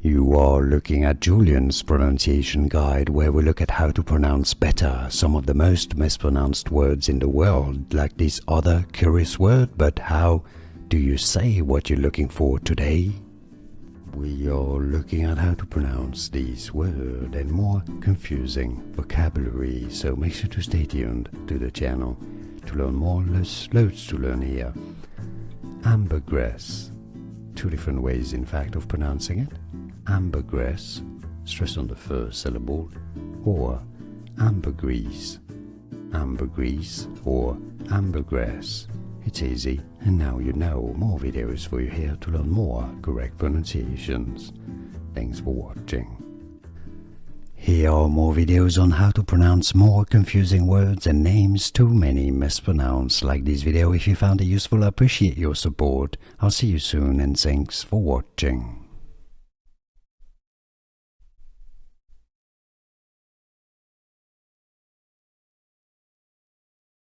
You are looking at Julian's pronunciation guide, where we look at how to pronounce better some of the most mispronounced words in the world, like this other curious word. But how do you say what you're looking for today? We are looking at how to pronounce this word and more confusing vocabulary, so make sure to stay tuned to the channel to learn more. There's loads to learn here. Ambergris. Two different ways, in fact, of pronouncing it. Ambergris, stress on the first syllable, or ambergris. Ambergris or ambergris. It's easy, and now you know. More videos for you here to learn more correct pronunciations. Thanks for watching. Here are more videos on how to pronounce more confusing words and names too many mispronounced. Like this video if you found it useful. I appreciate your support. I'll see you soon, and thanks for watching.